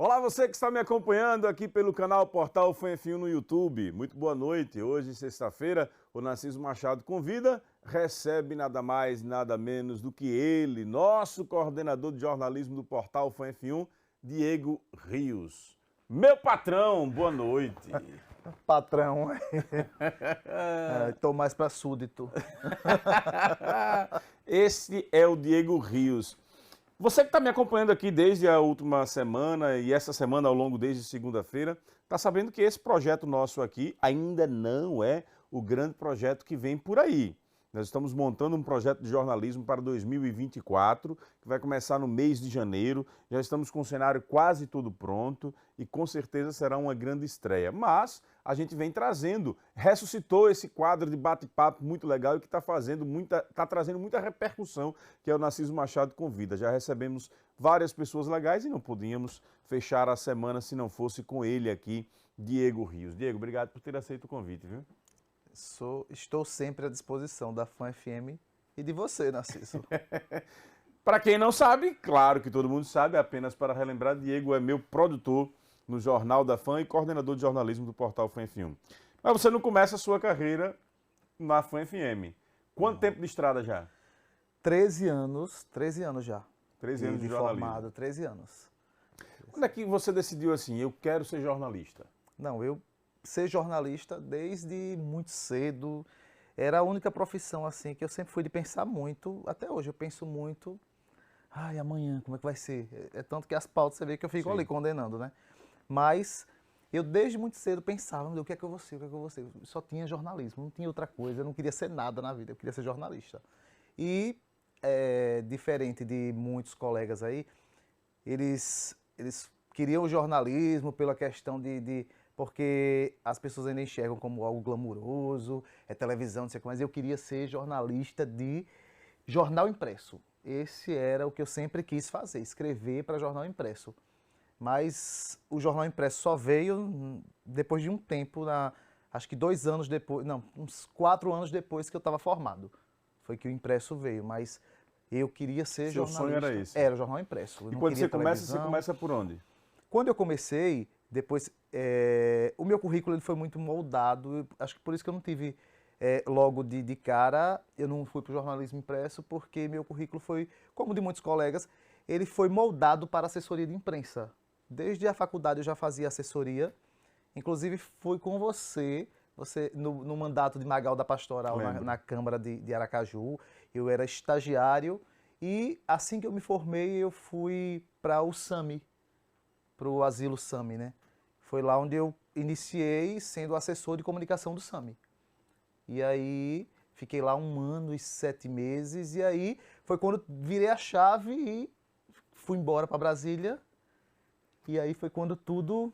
Olá, você que está me acompanhando aqui pelo canal Portal Fã F1 no YouTube. Muito boa noite. Hoje, sexta-feira, o Narciso Machado convida, recebe nada mais, nada menos do que ele, nosso coordenador de jornalismo do Portal Fã F1, Diego Rios. Meu patrão, boa noite. Patrão, estou mais para súdito. Esse é o Diego Rios. Você que está me acompanhando aqui desde a última semana e essa semana ao longo desde segunda-feira, está sabendo que esse projeto nosso aqui ainda não é o grande projeto que vem por aí. Nós estamos montando um projeto de jornalismo para 2024, que vai começar no mês de janeiro. Já estamos com o cenário quase tudo pronto e com certeza será uma grande estreia. Mas a gente vem trazendo, ressuscitou esse quadro de bate-papo muito legal e que está trazendo muita repercussão, que é o Narciso Machado Convida. Já recebemos várias pessoas legais e não podíamos fechar a semana se não fosse com ele aqui, Diego Rios. Diego, obrigado por ter aceito o convite, viu? Estou sempre à disposição da Fã FM e de você, Narciso. Para quem não sabe, claro que todo mundo sabe, apenas para relembrar, Diego é meu produtor no Jornal da Fã e coordenador de jornalismo do portal Fã F1. Mas você não começa a sua carreira na Fã FM. Quanto tempo de estrada já? 13 anos já. 13 anos de formado, jornalismo. 13 anos. Quando é que você decidiu assim, eu quero ser jornalista? Não, eu ser jornalista desde muito cedo. Era a única profissão assim que eu sempre fui de pensar muito. Até hoje eu penso muito. Ai, amanhã, como é que vai ser? É tanto que as pautas você vê que eu fico ali condenando, né? Mas eu desde muito cedo pensava, meu Deus, o que é que eu vou ser? O que é que eu vou ser? Só tinha jornalismo, não tinha outra coisa. Eu não queria ser nada na vida, eu queria ser jornalista. E, diferente de muitos colegas aí, eles queriam o jornalismo pela questão porque as pessoas ainda enxergam como algo glamuroso, é televisão, não sei o que, mas eu queria ser jornalista de jornal impresso. Esse era o que eu sempre quis fazer, escrever para jornal impresso. Mas o jornal impresso só veio depois de um tempo, acho que 2 anos depois, não, uns 4 anos depois que eu estava formado. Foi que o impresso veio, mas eu queria ser jornalista. Seu sonho era esse? Era o jornal impresso. E quando você começa por onde? Quando eu comecei, depois, o meu currículo ele foi muito moldado, acho que por isso que eu não tive logo de cara, eu não fui para o jornalismo impresso, porque meu currículo foi, como de muitos colegas, ele foi moldado para assessoria de imprensa. Desde a faculdade eu já fazia assessoria, inclusive fui com você no mandato de Magal da Pastoral na Câmara de Aracaju, eu era estagiário e assim que eu me formei eu fui para o SAMI, para o Asilo SAMI, né? Foi lá onde eu iniciei sendo assessor de comunicação do SAMI. E aí fiquei lá 1 ano e 7 meses, e aí foi quando virei a chave e fui embora para Brasília. E aí foi quando tudo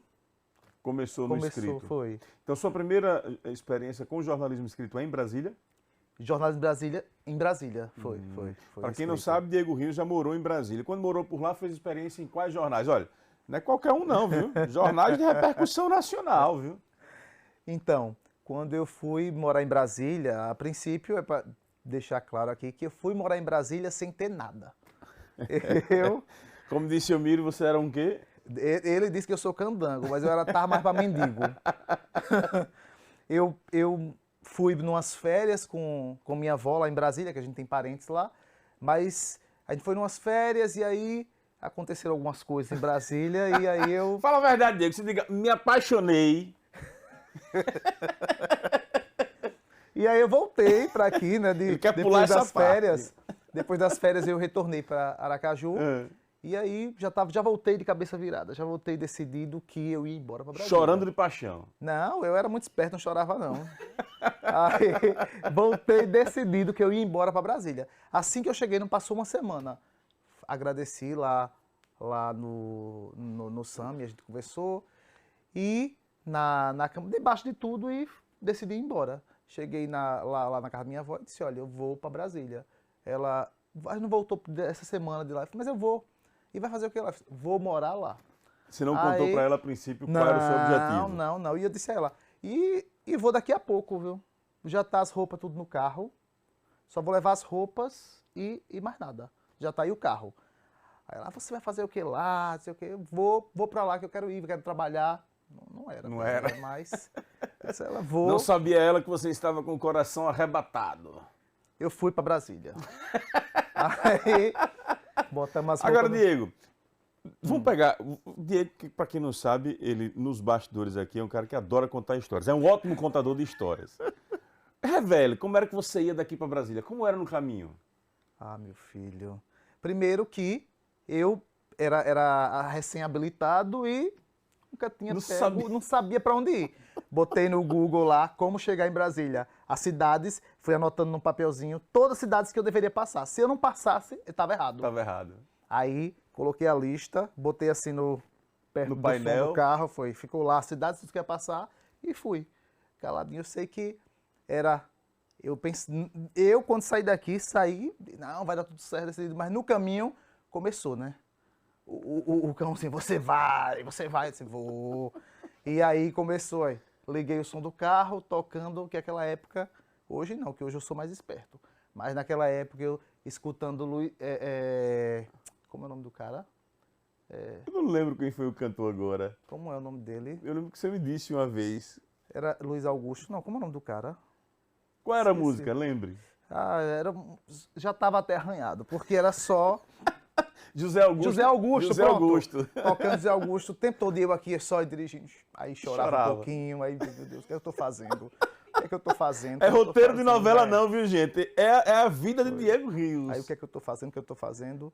começou no escrito. Foi. Então sua primeira experiência com jornalismo escrito é em Brasília? Jornalismo em Brasília, foi. Para quem não sabe, Diego Rios já morou em Brasília. Quando morou por lá, fez experiência em quais jornais? Olha, não é qualquer um não, viu? Jornais de repercussão nacional, viu? Então, quando eu fui morar em Brasília, a princípio, é para deixar claro aqui, que eu fui morar em Brasília sem ter nada. Como disse o Miro, você era um quê? Ele disse que eu sou candango, mas eu estava mais para mendigo. Eu fui numas férias com minha avó lá em Brasília, que a gente tem parentes lá, mas a gente foi numas férias e aí aconteceram algumas coisas em Brasília e aí eu... Fala a verdade, Diego, você diga, me apaixonei. E aí eu voltei para aqui, né, depois das férias. Depois das férias eu retornei para Aracaju. E aí já voltei de cabeça virada, já voltei decidido que eu ia embora para Brasília. Chorando de paixão. Não, eu era muito esperto, não chorava não. Aí voltei decidido que eu ia embora para Brasília. Assim que eu cheguei, não passou uma semana. Agradeci lá no SAMI, a gente conversou. E na cama, debaixo de tudo, e decidi ir embora. Cheguei lá na casa da minha avó e disse, olha, eu vou para Brasília. Ela não voltou essa semana de lá. Eu falei, mas eu vou. E vai fazer o que lá? Vou morar lá. Você não contou para ela a princípio qual era o seu objetivo? Não. E eu disse a ela, e vou daqui a pouco, viu? Já tá as roupas tudo no carro. Só vou levar as roupas e mais nada. Já tá aí o carro. Aí ela, você vai fazer o que lá? Não sei o quê. Eu vou pra lá que eu quero ir, eu quero trabalhar. Não era. Não era. Mas ela Não sabia ela que você estava com o coração arrebatado. Eu fui pra Brasília. Aí, botamos as Agora, roupas Diego, vamos pegar. O Diego, que para quem não sabe, ele nos bastidores aqui é um cara que adora contar histórias. É um ótimo contador de histórias. Revele, como era que você ia daqui para Brasília? Como era no caminho? Ah, meu filho. Primeiro que eu era recém-habilitado e nunca tinha não sabia para onde ir. Botei no Google lá como chegar em Brasília. As cidades, fui anotando num papelzinho todas as cidades que eu deveria passar. Se eu não passasse, eu estava errado. Estava errado. Aí coloquei a lista, botei assim perto do painel do carro, ficou lá as cidades que eu queria passar e fui. Caladinho, eu sei que era. Eu pensei, quando saí daqui, não, vai dar tudo certo, decidido, mas no caminho começou, né? O cão assim, você vai, assim, vou. E aí começou, aí. Liguei o som do carro, tocando, que naquela época, hoje não, que hoje eu sou mais esperto. Mas naquela época eu escutando como é o nome do cara? Eu não lembro quem foi o cantor agora. Como é o nome dele? Eu lembro que você me disse uma vez. Era Luiz Augusto. Não, como é o nome do cara? Qual era a música? Lembre. Já estava até arranhado, porque era só... José Augusto. José Augusto. Tocando José Augusto o tempo todo eu aqui só dirigindo. Aí chorava um pouquinho, aí, meu Deus, o que eu tô fazendo? O que eu tô fazendo? É roteiro de novela não, viu, gente? É a vida de Diego Rios. Aí o que eu tô fazendo,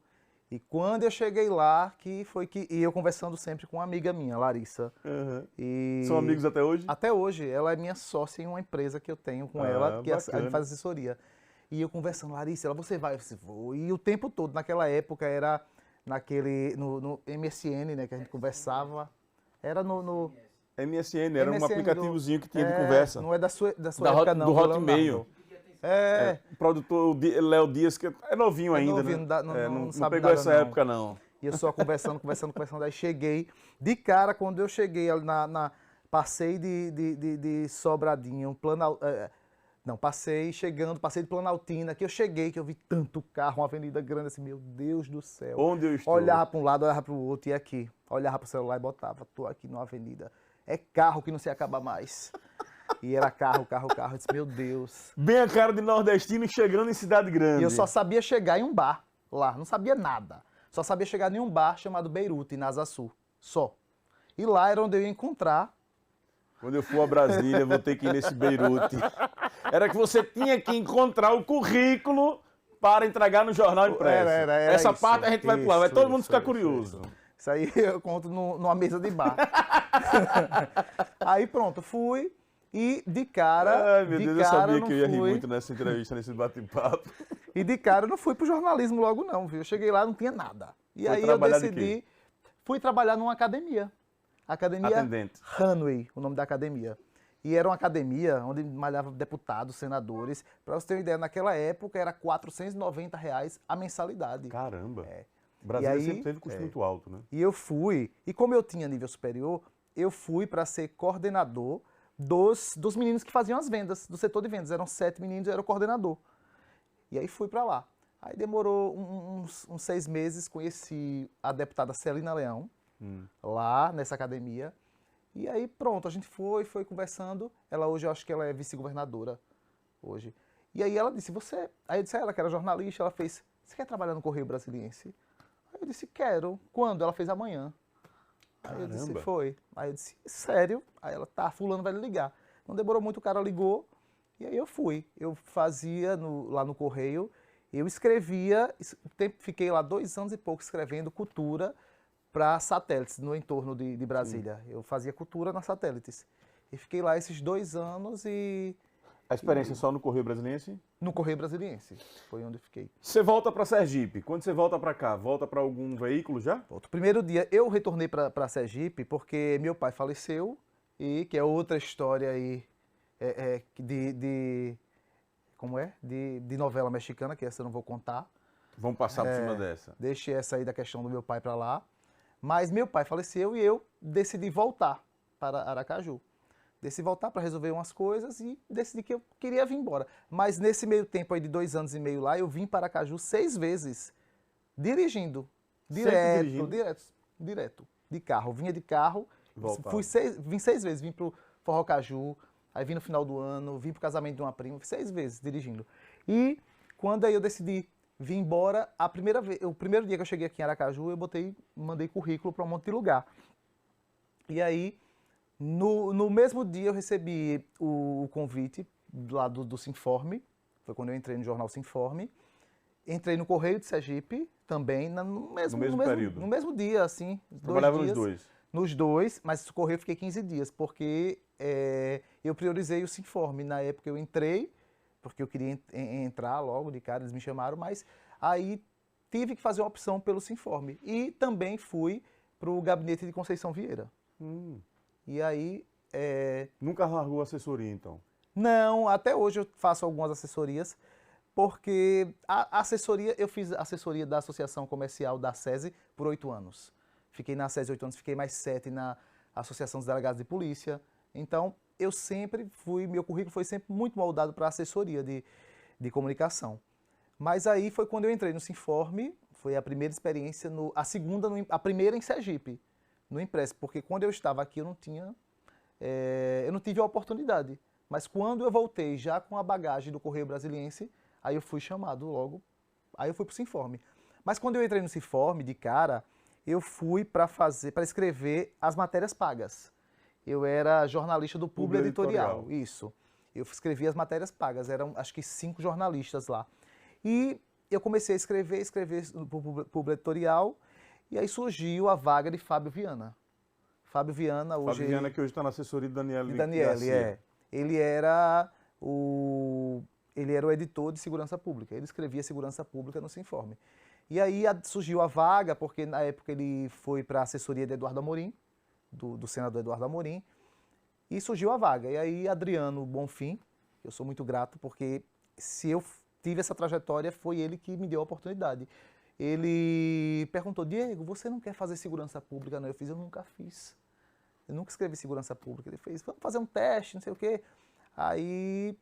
E quando eu cheguei lá, e eu conversando sempre com uma amiga minha, Larissa. Uhum. São amigos até hoje? Até hoje. Ela é minha sócia em uma empresa que eu tenho com ela, que a gente faz assessoria. E eu conversando, Larissa, você vai? Eu disse, vou. E o tempo todo, naquela época, era no MSN, né, que a gente conversava. Era no MSN, era um aplicativozinho que tinha de conversa. Não é da sua época, não. Do Hotmail. O produtor Léo Dias, que é novinho ainda, novinho, né? Não pegou essa época, não. E eu só conversando. Aí cheguei, de cara, quando eu cheguei, passei de Sobradinho, passei de Planaltina, que eu vi tanto carro, uma avenida grande, assim, meu Deus do céu. Onde eu estou? Olhava para um lado, olhava para o outro, e aqui. Olhava para o celular e botava, tô aqui numa avenida. É carro que não se acaba mais. E era carro. Eu disse, meu Deus. Bem a cara de nordestino chegando em cidade grande. E eu só sabia chegar em um bar lá, não sabia nada. Só sabia chegar em um bar chamado Beirute, em Asa Sul. Só. E lá era onde eu ia encontrar. Quando eu for a Brasília, vou ter que ir nesse Beirute. Era que você tinha que encontrar o currículo para entregar no jornal impresso. Essa isso, parte a gente vai pular, vai todo mundo ficar curioso. Isso aí eu conto numa mesa de bar. Aí pronto, fui e de cara... Ai, meu Deus, eu sabia que eu ia rir muito nessa entrevista, nesse bate-papo. E de cara eu não fui pro jornalismo logo não, viu? Eu cheguei lá, não tinha nada. E aí eu decidi... Fui trabalhar numa academia. Academia Atendente. Hanway, o nome da academia. E era uma academia onde malhava deputados, senadores. Para você ter uma ideia, naquela época era R$490 a mensalidade. Caramba! Brasília sempre teve custo muito alto, né? E eu fui, e como eu tinha nível superior, eu fui para ser coordenador dos meninos que faziam as vendas, do setor de vendas. Eram 7 meninos, eu era o coordenador. E aí fui para lá. Aí demorou uns 6 meses, conheci a deputada Celina Leão, lá nessa academia. E aí pronto, a gente foi conversando. Ela hoje, eu acho que ela é vice-governadora hoje. E aí ela disse, Aí eu disse a ela que era jornalista, ela fez, você quer trabalhar no Correio Brasiliense? Aí eu disse, quero. Quando? Ela fez amanhã. Aí eu disse, foi. Aí eu disse, sério? Aí ela, tá, fulano vai lhe ligar. Não demorou muito, o cara ligou. E aí eu fui. Eu fazia lá no Correio, eu escrevia, fiquei lá 2 anos e pouco escrevendo cultura para satélites no entorno de Brasília. Eu fazia cultura nas satélites. E fiquei lá esses 2 anos e... A experiência só no Correio Brasiliense? No Correio Brasiliense, foi onde eu fiquei. Você volta para Sergipe. Quando você volta para cá, volta para algum veículo já? Volto. Primeiro dia, eu retornei para Sergipe porque meu pai faleceu e que é outra história aí como é? De novela mexicana, que essa eu não vou contar. Vamos passar por cima dessa. Deixei essa aí da questão do meu pai para lá. Mas meu pai faleceu e eu decidi voltar para Aracaju. Decidi voltar para resolver umas coisas e decidi que eu queria vir embora. Mas nesse meio tempo aí de 2 anos e meio lá, eu vim para Aracaju 6 vezes, dirigindo. Direto, dirigindo? direto. De carro. Vinha de carro, Voltava. vim 6 vezes. Vim pro Forró Caju, aí vim no final do ano, vim pro casamento de uma prima, 6 vezes dirigindo. E quando aí eu decidi vir embora, o primeiro dia que eu cheguei aqui em Aracaju, eu mandei currículo para um monte de lugar. E aí, no mesmo dia eu recebi o convite lá do Sinforme, foi quando eu entrei no jornal Sinforme. Entrei no Correio de Sergipe também, no mesmo período? No mesmo dia, assim. Trabalhava 2 nos dias. dois. Nos dois, mas no Correio eu fiquei 15 dias, porque eu priorizei o Sinforme. Na época eu entrei, porque eu queria entrar logo de cara, eles me chamaram, mas aí tive que fazer uma opção pelo Sinforme. E também fui para o gabinete de Conceição Vieira. E aí... Nunca largou a assessoria, então? Não, até hoje eu faço algumas assessorias, porque a assessoria, eu fiz assessoria da Associação Comercial da SESI por 8 anos. Fiquei na SESI 8 anos, fiquei mais 7 na Associação dos Delegados de Polícia. Então, eu sempre meu currículo foi sempre muito moldado para assessoria de comunicação. Mas aí foi quando eu entrei no Sinforme, foi a primeira experiência, a primeira em Sergipe, no Impresso, porque quando eu estava aqui eu não tive a oportunidade. Mas quando eu voltei já com a bagagem do Correio Brasiliense, aí eu fui chamado logo, aí eu fui para o Sinforme. Mas quando eu entrei no Sinforme, de cara, eu fui para escrever as matérias pagas. Eu era jornalista do Publi Editorial, isso. Eu escrevia as matérias pagas, eram acho que 5 jornalistas lá. E eu comecei a escrever no Publi Editorial, e aí surgiu a vaga de Fábio Viana. Fábio Viana hoje... Fábio Viana que hoje está na assessoria de Daniele Daniele, Garcia. Ele era o editor de segurança pública. Ele escrevia segurança pública no Sinforme. E aí surgiu a vaga, porque na época ele foi para a assessoria de Eduardo Amorim, do senador Eduardo Amorim, e surgiu a vaga. E aí Adriano Bonfim, eu sou muito grato, porque se eu tive essa trajetória, foi ele que me deu a oportunidade. Ele perguntou, Diego, você não quer fazer segurança pública? Não, eu nunca fiz. Eu nunca escrevi segurança pública. Ele fez, vamos fazer um teste, não sei o quê. Aí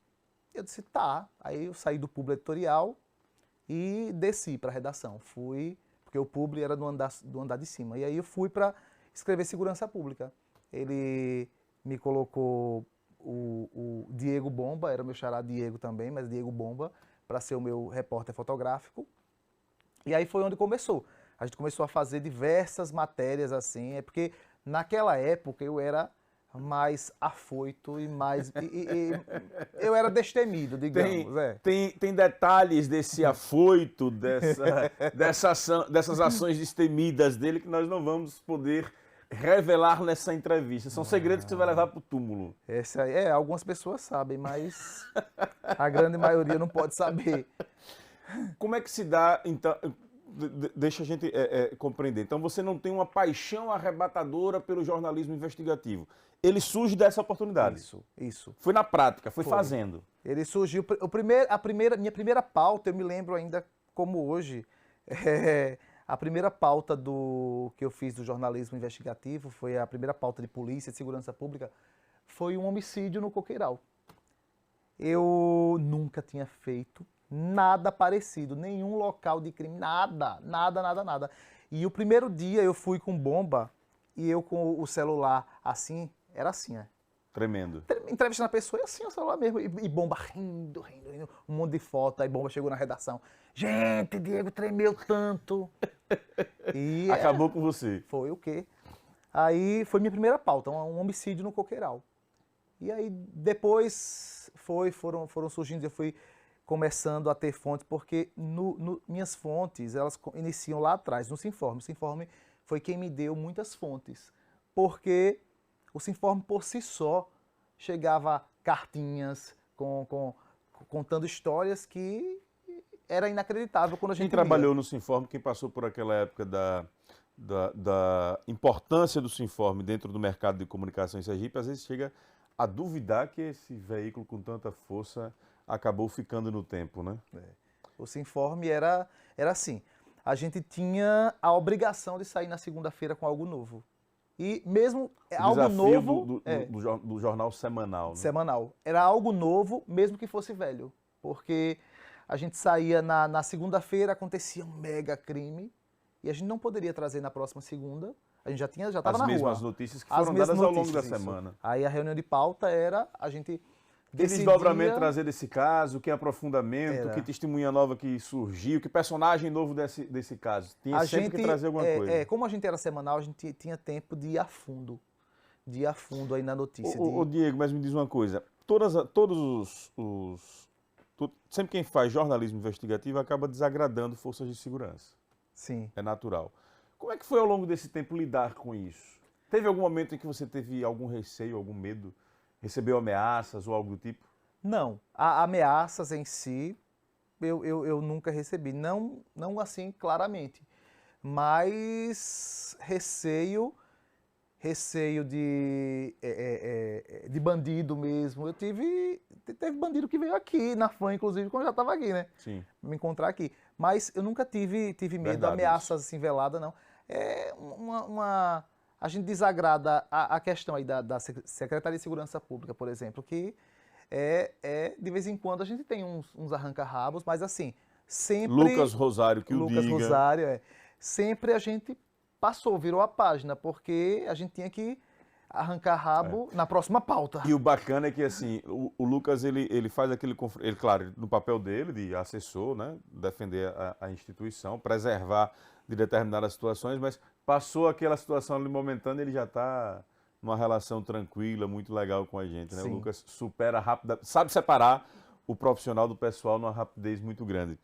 eu disse, tá. Aí eu saí do Publi Editorial e desci para a redação. Fui, porque o Publi era do andar de cima. E aí eu fui para escrever segurança pública. Ele me colocou o Diego Bomba, era o meu xará Diego também, mas Diego Bomba, para ser o meu repórter fotográfico. E aí foi onde começou. A gente começou a fazer diversas matérias assim, porque naquela época eu era mais afoito e mais... eu era destemido, digamos. Tem detalhes desse afoito, dessas ações destemidas dele que nós não vamos poder revelar nessa entrevista. São segredos que você vai levar para o túmulo. Algumas pessoas sabem, mas a grande maioria não pode saber. Como é que se dá, então... Deixa a gente compreender. Então você não tem uma paixão arrebatadora pelo jornalismo investigativo. Ele surge dessa oportunidade. Isso. Foi na prática, foi fazendo. Ele surgiu. Minha primeira pauta, eu me lembro ainda como hoje, a primeira pauta que eu fiz do jornalismo investigativo, foi a primeira pauta de polícia e segurança pública, foi um homicídio no Coqueiral. Eu nunca tinha feito nada parecido, nenhum local de crime, nada. E o primeiro dia eu fui com bomba e eu com o celular assim, era assim, Tremendo. Entrevistando a pessoa e assim o celular mesmo, e bomba rindo, um monte de foto, aí bomba chegou na redação. Gente, Diego tremeu tanto. E acabou com você. Foi o quê? Aí foi minha primeira pauta, um homicídio no Coqueiral. E aí depois foram surgindo, eu fui começando a ter fontes, porque minhas fontes, elas iniciam lá atrás, no Sinforme. O Sinforme foi quem me deu muitas fontes, porque o Sinforme por si só chegava cartinhas contando histórias que era inacreditável quando a gente Quem trabalhou no Sinforme, quem passou por aquela época da importância do Sinforme dentro do mercado de comunicação em Sergipe, às vezes chega a duvidar que esse veículo com tanta força acabou ficando no tempo, né? O Sinforme era assim, a gente tinha a obrigação de sair na segunda-feira com algo novo. E mesmo algo novo... do jornal semanal, né? Semanal. Era algo novo, mesmo que fosse velho. Porque a gente saía na segunda-feira, acontecia um mega crime, e a gente não poderia trazer na próxima segunda. A gente já estava As na rua. mesmas notícias que As foram mesmas dadas ao longo da notícias, isso. semana. Aí a reunião de pauta era a gente Que decidia... desdobramento trazer desse caso, que aprofundamento, Era. que testemunha nova que surgiu, que personagem novo desse caso. Tinha A sempre gente, que trazer alguma coisa. como a gente era semanal, a gente tinha tempo de ir a fundo. De ir a fundo aí na notícia. Ô, Diego, mas me diz uma coisa. Sempre quem faz jornalismo investigativo acaba desagradando forças de segurança. Sim. É natural. Como é que foi ao longo desse tempo lidar com isso? Teve algum momento em que você teve algum receio, algum medo? Recebeu ameaças ou algo do tipo? Não, ameaças em si eu nunca recebi, não assim claramente, mas receio de bandido mesmo. Teve bandido que veio aqui na FAM, inclusive, quando eu já estava aqui, né? Sim. Me encontrar aqui. Mas eu nunca tive medo, Verdade, ameaças assim veladas, não. A gente desagrada a questão aí da Secretaria de Segurança Pública, por exemplo, que de vez em quando a gente tem uns arranca-rabos, mas assim, sempre... Lucas Rosário, que o Lucas diga. Rosário, sempre a gente virou a página, porque a gente tinha que arrancar rabo na próxima pauta. E o bacana é que, assim, o Lucas, ele faz aquele... Ele, claro, no papel dele, de assessor, né? Defender a instituição, preservar de determinadas situações, mas passou aquela situação ali momentânea, ele já está numa relação tranquila, muito legal com a gente, né? Sim. O Lucas supera rápido, sabe separar o profissional do pessoal numa rapidez muito grande.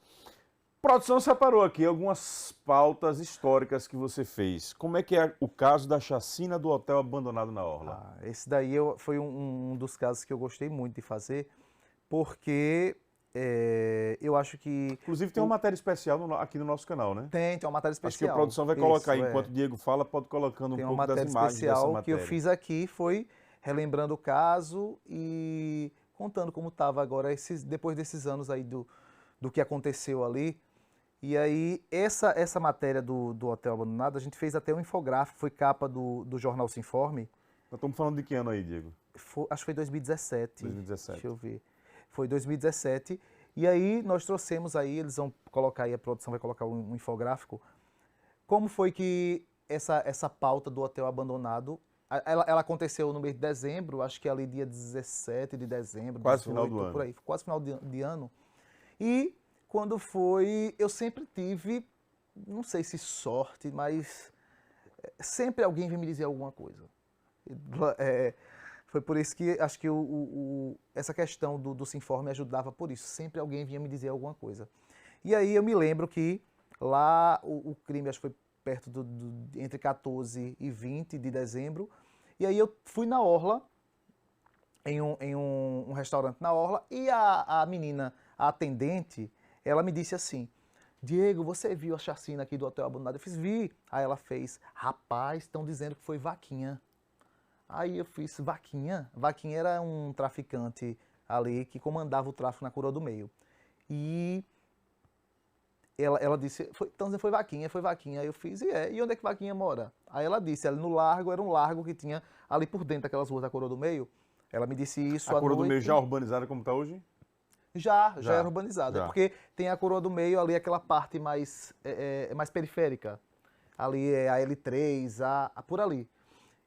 A produção separou aqui algumas pautas históricas que você fez. Como é que é o caso da chacina do hotel abandonado na Orla? Esse daí foi um dos casos que eu gostei muito de fazer, porque eu acho que... Inclusive tem uma matéria especial aqui no nosso canal, né? Tem uma matéria especial. Acho que a produção vai colocar, Isso, enquanto o Diego fala, pode colocando tem um uma pouco das matéria imagens dessa especial matéria. que eu fiz aqui, foi relembrando o caso e contando como estava agora, depois desses anos aí do que aconteceu ali. E aí, essa matéria do hotel abandonado, a gente fez até um infográfico, foi capa do jornal Se Informe. Nós estamos falando de que ano aí, Diego? Acho que foi 2017. 2017. Deixa eu ver. Foi 2017. E aí, nós trouxemos aí, eles vão colocar aí, a produção vai colocar um infográfico, como foi que essa pauta do hotel abandonado, ela aconteceu no mês de dezembro, acho que ali dia 17 de dezembro, Quase 18, final do ano. por aí, quase final de ano. E quando foi, eu sempre tive, não sei se sorte, mas sempre alguém veio me dizer alguma coisa. Foi por isso que acho que essa questão do Sinforme ajudava por isso. Sempre alguém vinha me dizer alguma coisa. E aí eu me lembro que lá o crime acho que foi perto entre 14 e 20 de dezembro. E aí eu fui na Orla, em um restaurante na Orla, e a menina, a atendente, ela me disse assim: Diego, você viu a chacina aqui do hotel abandonado? Eu fiz, vi. Aí ela fez, rapaz, estão dizendo que foi Vaquinha. Aí eu fiz, Vaquinha? Vaquinha era um traficante ali que comandava o tráfico na Coroa do Meio. E ela disse, então dizendo foi Vaquinha, foi Vaquinha. Aí eu fiz, e onde é que Vaquinha mora? Aí ela disse, ali no largo, era um largo que tinha ali por dentro daquelas ruas da Coroa do Meio. Ela me disse isso A Coroa do Meio já urbanizada como está hoje? Já era urbanizada. Já. Porque tem a Coroa do Meio ali, aquela parte mais periférica. Ali é a L3, por ali.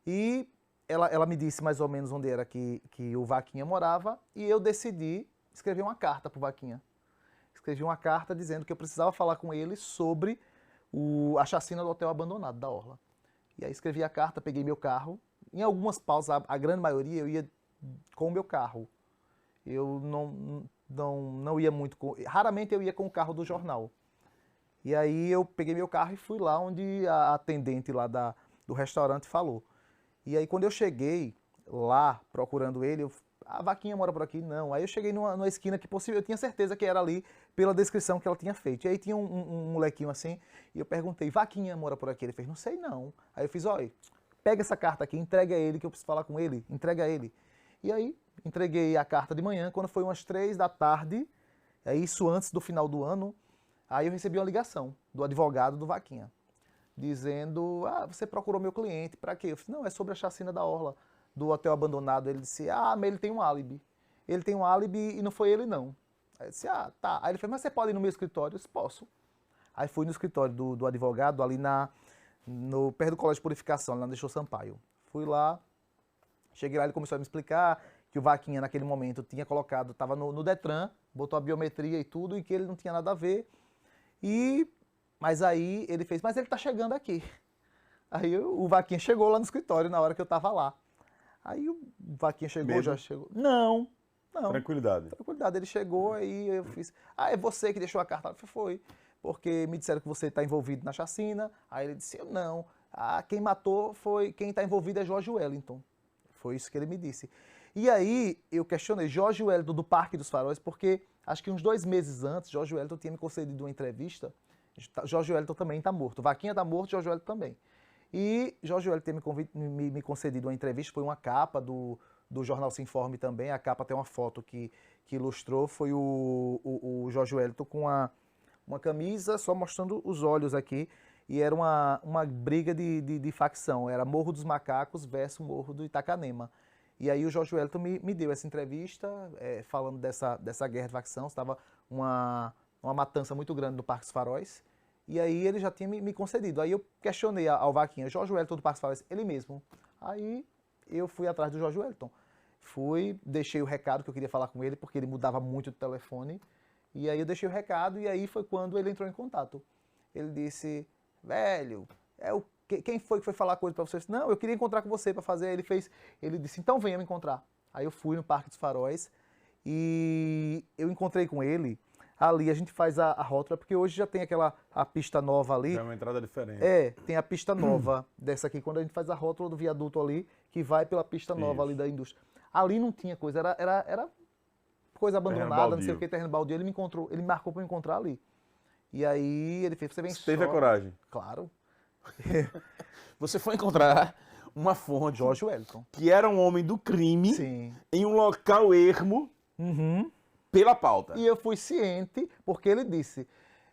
E ela me disse mais ou menos onde era que o Vaquinha morava, e eu decidi escrever uma carta pro Vaquinha. Escrevi uma carta dizendo que eu precisava falar com ele sobre a chacina do hotel abandonado da Orla. E aí escrevi a carta, peguei meu carro. Em algumas pausas, a grande maioria, eu ia com o meu carro. Eu não ia muito raramente eu ia com o carro do jornal. E aí eu peguei meu carro e fui lá onde a atendente lá do restaurante falou. E aí quando eu cheguei lá procurando ele, a Vaquinha mora por aqui? Não. Aí eu cheguei numa esquina que possível, eu tinha certeza que era ali pela descrição que ela tinha feito. E aí tinha um molequinho assim, e eu perguntei, Vaquinha mora por aqui? Ele fez, não sei não. Aí eu fiz, olha, pega essa carta aqui, entrega a ele, que eu preciso falar com ele, entrega a ele. E aí entreguei a carta de manhã, quando foi umas 3 da tarde, isso antes do final do ano, aí eu recebi uma ligação do advogado do Vaquinha, dizendo, você procurou meu cliente, para quê? Eu disse, não, é sobre a chacina da Orla, do hotel abandonado. Ele disse, mas ele tem um álibi. Ele tem um álibi e não foi ele não. Aí eu disse, tá. Aí ele falou, mas você pode ir no meu escritório? Eu disse, posso. Aí fui no escritório do advogado, ali perto do Colégio de Purificação, lá no Deixou Sampaio. Fui lá, cheguei lá, ele começou a me explicar que o Vaquinha, naquele momento, tinha colocado, estava no Detran, botou a biometria e tudo, e que ele não tinha nada a ver. Mas aí ele fez, mas ele tá chegando aqui. Aí o Vaquinha chegou lá no escritório na hora que eu tava lá. Aí o Vaquinha chegou, Medo? já chegou. Não. Tranquilidade. Tranquilidade. Ele chegou, aí eu fiz, é você que deixou a carta? Foi, porque me disseram que você está envolvido na chacina. Aí ele disse, não, quem matou quem está envolvido é Jorge Wellington. Foi isso que ele me disse. E aí eu questionei Jorge Wellington do Parque dos Faróis, porque acho que uns 2 meses antes, Jorge Wellington tinha me concedido uma entrevista. Jorge Wellington também está morto. Vaquinha está morto, Jorge Wellington também. E Jorge Wellington me concedido uma entrevista, foi uma capa do Jornal Se Informe também. A capa tem uma foto que ilustrou, foi o Jorge Wellington com uma camisa só mostrando os olhos aqui. E era uma briga de facção, era Morro dos Macacos versus Morro do Itacanema. E aí o Jorge Wellington me deu essa entrevista, falando dessa guerra de facção. Estava uma matança muito grande no Parque dos Faróis. E aí ele já tinha me concedido. Aí eu questionei ao Vaquinha, Jorge Wellington do Parque dos Faróis, ele mesmo. Aí eu fui atrás do Jorge Wellington. Deixei o recado que eu queria falar com ele, porque ele mudava muito de telefone. E aí eu deixei o recado e aí foi quando ele entrou em contato. Ele disse, velho, quem foi que foi falar coisa pra você? Eu disse, não, eu queria encontrar com você para fazer. Ele disse, então venha me encontrar. Aí eu fui no Parque dos Faróis e eu encontrei com ele. Ali a gente faz a rótula, porque hoje já tem a pista nova ali. É uma entrada diferente. Tem a pista nova dessa aqui, quando a gente faz a rótula do viaduto ali, que vai pela pista nova ali da indústria. Ali não tinha coisa, era coisa abandonada, não sei o que, terreno baldio. Ele me marcou para me encontrar ali. E aí ele fez, você vem só... Teve a coragem? Claro. Você foi encontrar uma fonte... Jorge Wellington. Que era um homem do crime. Sim. Em um local ermo. Uhum. Pela pauta. E eu fui ciente, porque ele disse,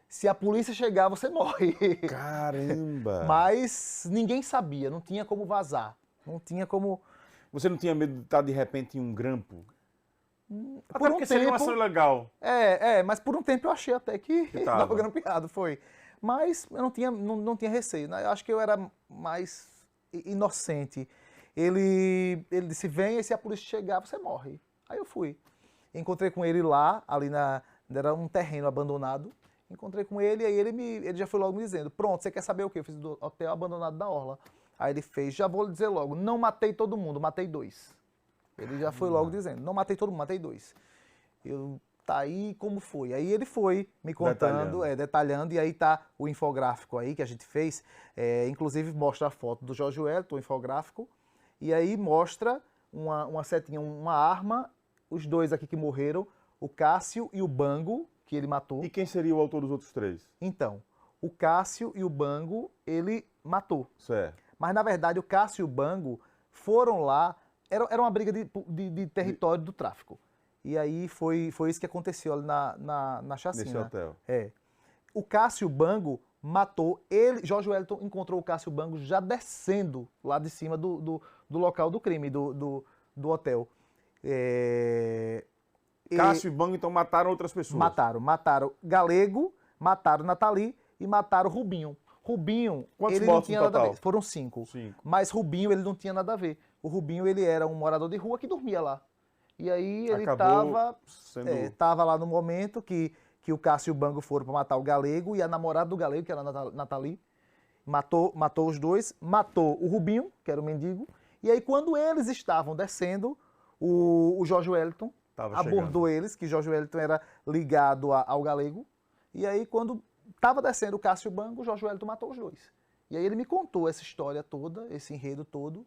se a polícia chegar, você morre. Caramba! Mas ninguém sabia, não tinha como vazar. Não tinha como... Você não tinha medo de estar, de repente, em um grampo? Até Por um porque seria uma ação legal. Mas por um tempo eu achei até que tava. estava grampeado, foi. Mas eu não tinha receio, né? Eu acho que eu era mais inocente. Ele disse, venha e se a polícia chegar, você morre. Aí eu fui. Encontrei com ele lá, era um terreno abandonado. Encontrei com ele e aí ele já foi logo me dizendo, pronto, você quer saber o quê? Eu fiz do hotel abandonado da Orla. Aí ele fez, já vou lhe dizer logo, não matei todo mundo, matei 2. Ele já foi logo dizendo, não matei todo mundo, matei 2. Tá aí como foi. Aí ele foi me contando, detalhando, e aí tá o infográfico aí que a gente fez, inclusive mostra a foto do Jorge Wellington, o infográfico, e aí mostra uma setinha, uma arma, os 2 aqui que morreram, o Cássio e o Bango, que ele matou. E quem seria o autor dos outros 3? Então, o Cássio e o Bango, ele matou. Certo. Mas, na verdade, o Cássio e o Bango foram lá, era uma briga de território do tráfico. E aí foi isso que aconteceu ali na chacina. Nesse hotel. O Cássio e o Bango matou ele, Jorge Wellington encontrou o Cássio e o Bango já descendo lá de cima do local do crime, do hotel. Cássio e Bango, então, mataram outras pessoas? Mataram Galego, mataram Nathalie e mataram Rubinho. Rubinho, quantos ele mortos não tinha no nada a total? ver. Foram 5. 5. Mas Rubinho, ele não tinha nada a ver. O Rubinho, ele era um morador de rua que dormia lá. E aí ele tava lá no momento que o Cássio e o Bango foram para matar o Galego e a namorada do Galego, que era a Nathalie, matou os 2, matou o Rubinho, que era o mendigo. E aí quando eles estavam descendo, o Jorge Wellington abordou eles, que Jorge Wellington era ligado ao Galego. E aí quando estava descendo o Cássio e o Bango, o Jorge Wellington matou os 2. E aí ele me contou essa história toda, esse enredo todo.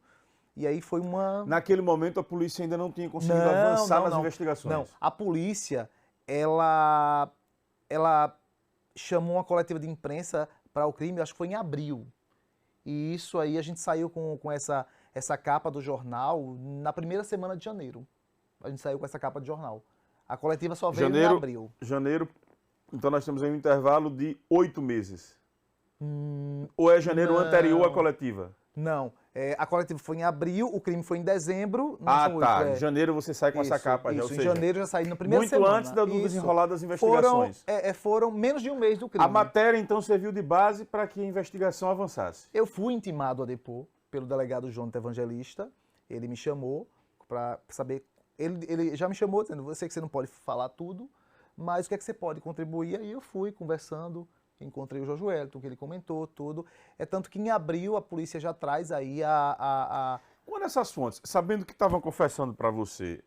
E aí foi uma... Naquele momento a polícia ainda não tinha conseguido avançar nas investigações. Não, a polícia, ela chamou uma coletiva de imprensa para o crime, acho que foi em abril. E isso aí a gente saiu com essa capa do jornal na primeira semana de janeiro. A gente saiu com essa capa de jornal. A coletiva só veio em abril. Janeiro, então nós temos aí um intervalo de 8 meses. Ou é janeiro anterior à coletiva? Não, a coletiva foi em abril, o crime foi em dezembro. Não Ah, são tá. oito, Em janeiro você sai com essa Isso, capa já, ou isso. Em seja, janeiro já saí na primeira muito semana. antes do Isso. desenrolar das Foram, investigações. foram menos de um mês do crime. A matéria, então, serviu de base para que a investigação avançasse. Eu fui intimado a depor pelo delegado Jonathan Evangelista. Ele me chamou para saber. Ele já me chamou dizendo: eu sei que você não pode falar tudo, mas o que é que você pode contribuir? Aí eu fui conversando, encontrei o Jorge Wellington, que ele comentou tudo. É tanto que em abril a polícia já traz aí Quando essas fontes, sabendo que estavam confessando para você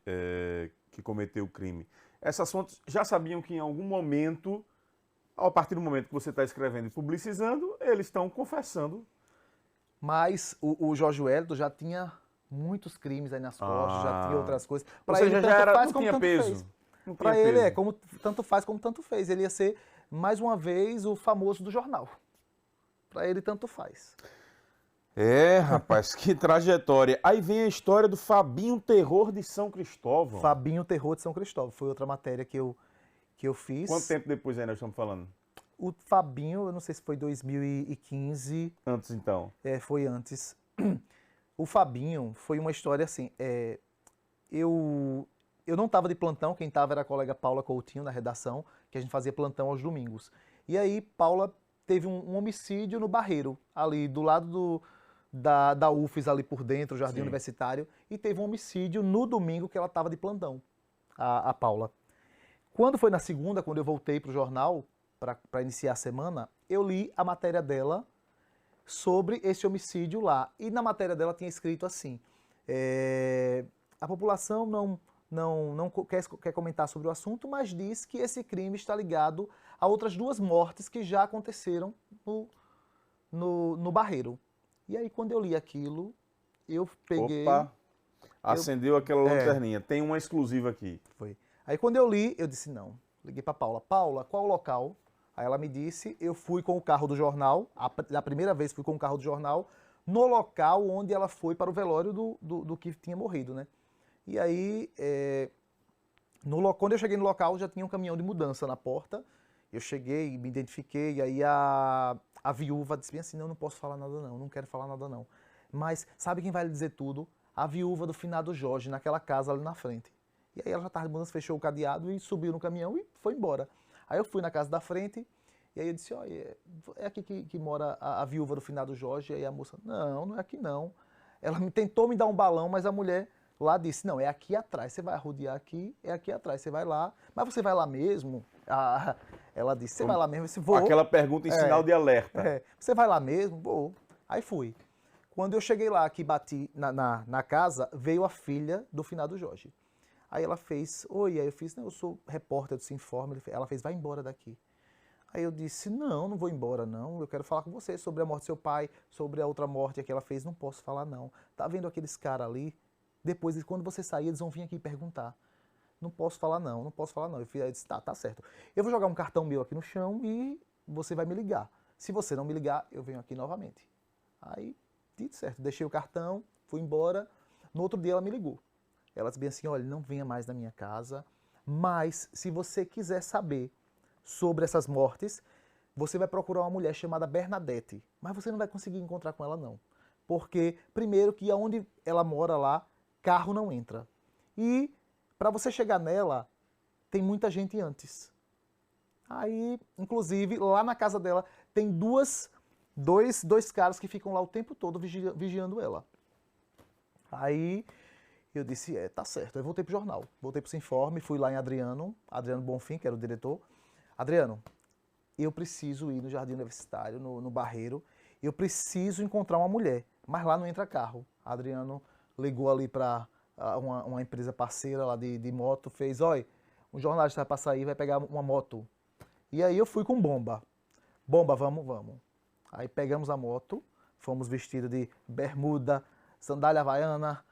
que cometeu o crime, essas fontes já sabiam que em algum momento, a partir do momento que você está escrevendo e publicizando, eles estão confessando. Mas o Jorge Wellington já tinha muitos crimes aí nas costas, já tinha outras coisas. Ou Para seja, ele, já tanto era, faz não como tinha tanto peso. fez. Não tinha Para ele, peso. como tanto faz como tanto fez. Ele ia ser, mais uma vez, o famoso do jornal. Para ele, tanto faz. É, rapaz, que trajetória. Aí vem a história do Fabinho Terror de São Cristóvão. Fabinho Terror de São Cristóvão. Foi outra matéria que eu fiz. Quanto tempo depois aí nós estamos falando? O Fabinho, eu não sei se foi 2015, Antes, então. foi antes. O Fabinho foi uma história assim. Eu não estava de plantão, quem estava era a colega Paula Coutinho, na redação, que a gente fazia plantão aos domingos. E aí, Paula teve um homicídio no Barreiro, ali do lado da UFES, ali por dentro, o Jardim Sim. Universitário, e teve um homicídio no domingo que ela estava de plantão, a Paula. Quando foi na segunda, quando eu voltei para o jornal, para iniciar a semana, eu li a matéria dela sobre esse homicídio lá. E na matéria dela tinha escrito assim: a população não quer comentar sobre o assunto, mas diz que esse crime está ligado a outras duas mortes que já aconteceram no Barreiro. E aí, quando eu li aquilo, eu peguei... Opa, acendeu aquela lanterninha. Tem uma exclusiva aqui. Foi. Aí, quando eu li, eu disse não. Liguei para Paula. Paula, qual o local? Aí ela me disse, eu fui com o carro do jornal, da primeira vez fui com o carro do jornal, no local onde ela foi para o velório do que tinha morrido, né? E aí, quando eu cheguei no local, já tinha um caminhão de mudança na porta. Eu cheguei, me identifiquei, e aí a viúva disse bem assim: não posso falar nada não quero falar nada não. Mas sabe quem vai lhe dizer tudo? A viúva do finado Jorge, naquela casa ali na frente. E aí ela já estava de mudança, fechou o cadeado e subiu no caminhão e foi embora. Aí eu fui na casa da frente, e aí eu disse: olha, é aqui que mora a viúva do finado Jorge? E aí a moça: não é aqui não. Ela tentou me dar um balão, mas a mulher lá disse: não, é aqui atrás, você vai arrodear aqui, é aqui atrás, você vai lá. Mas você vai lá mesmo? Ela disse: você vai lá mesmo? Eu disse: vou. Aquela pergunta em sinal de alerta. Você vai lá mesmo? Vou. Aí fui. Quando eu cheguei lá, que bati na casa, veio a filha do finado Jorge. Aí ela fez: oi, aí eu fiz: não, eu sou repórter do Sinforme. Ela fez: vai embora daqui. Aí eu disse: não vou embora não, eu quero falar com você sobre a morte do seu pai, sobre a outra morte que ela fez. Não posso falar não. Tá vendo aqueles caras ali? Depois, quando você sair, eles vão vir aqui perguntar. Não posso falar não posso falar não. Eu disse: tá certo. Eu vou jogar um cartão meu aqui no chão e você vai me ligar. Se você não me ligar, eu venho aqui novamente. Aí, dito certo, deixei o cartão, fui embora. No outro dia ela me ligou. Ela disse bem assim: olha, não venha mais na minha casa, mas se você quiser saber sobre essas mortes, você vai procurar uma mulher chamada Bernadette. Mas você não vai conseguir encontrar com ela não. Porque, primeiro, que aonde ela mora lá, carro não entra. E para você chegar nela, tem muita gente antes. Aí, inclusive, lá na casa dela, tem dois caras que ficam lá o tempo todo vigiando ela. Aí eu disse: tá certo. Aí voltei pro jornal, voltei pro Sinforme, fui lá em Adriano Bonfim, que era o diretor. Adriano, eu preciso ir no Jardim Universitário, no Barreiro, eu preciso encontrar uma mulher, mas lá não entra carro. Adriano ligou ali para uma empresa parceira lá de moto, fez: olha, um jornalista vai passar aí, vai pegar uma moto. E aí eu fui com Bomba. Bomba, vamos. Aí pegamos a moto, fomos vestidos de bermuda, sandália havaiana,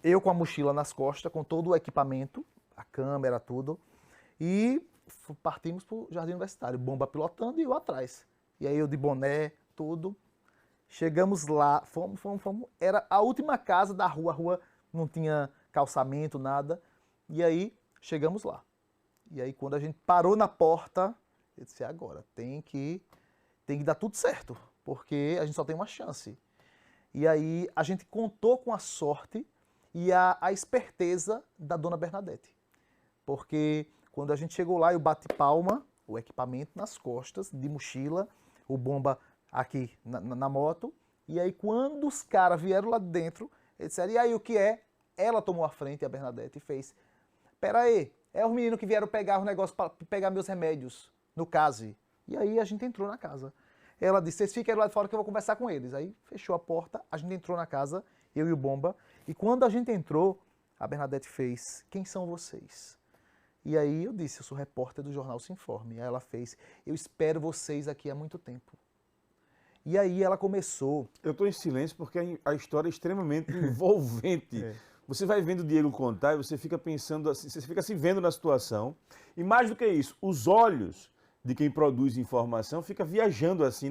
eu com a mochila nas costas, com todo o equipamento, a câmera, tudo, e partimos para o Jardim Universitário, Bomba pilotando e eu atrás. E aí eu de boné, tudo. Chegamos lá, fomos. Era a última casa da rua, a rua não tinha calçamento, nada. E aí chegamos lá. E aí quando a gente parou na porta, eu disse: agora, tem que dar tudo certo, porque a gente só tem uma chance. E aí a gente contou com a sorte e a esperteza da dona Bernadette. Porque quando a gente chegou lá, eu bati palma, o equipamento nas costas, de mochila, o bomba aqui na moto. E aí quando os caras vieram lá dentro, eles disseram, e aí o que é? Ela tomou a frente, a Bernadette, e fez, pera aí, é os meninos que vieram pegar os negócios para pegar meus remédios no case. E aí a gente entrou na casa. Ela disse, vocês fiquem lá de fora que eu vou conversar com eles. Aí fechou a porta, a gente entrou na casa, eu e o Bomba. E quando a gente entrou, a Bernadette fez, quem são vocês? E aí eu disse, eu sou repórter do jornal Se Informe. Aí ela fez, eu espero vocês aqui há muito tempo. E aí ela começou... Eu estou em silêncio porque a história é extremamente envolvente. Você vai vendo o Diego contar e você fica pensando assim, você fica se vendo na situação. E mais do que isso, os olhos de quem produz informação fica viajando assim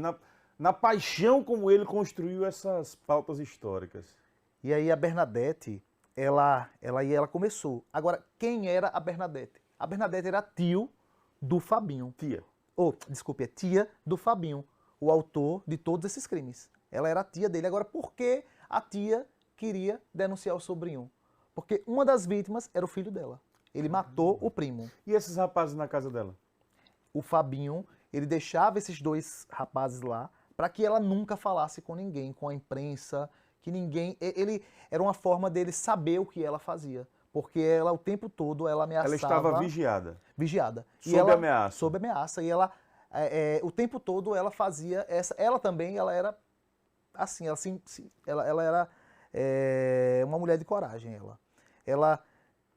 na paixão como ele construiu essas pautas históricas. E aí a Bernadette, ela começou. Agora, quem era a Bernadette? A Bernadette era tio do Fabinho. Tia. Desculpe, é tia do Fabinho, o autor de todos esses crimes. Ela era a tia dele. Agora, por que a tia queria denunciar o sobrinho? Porque uma das vítimas era o filho dela. Ele matou o primo. E esses rapazes na casa dela? O Fabinho, ele deixava esses dois rapazes lá para que ela nunca falasse com ninguém, com a imprensa, que ninguém... Ele era uma forma dele saber o que ela fazia. Porque ela, o tempo todo, ela ameaçava... Ela estava vigiada. Vigiada. Sob ameaça. Sob ameaça. E ela, o tempo todo, ela fazia essa... Ela também, ela era assim, ela era uma mulher de coragem, ela,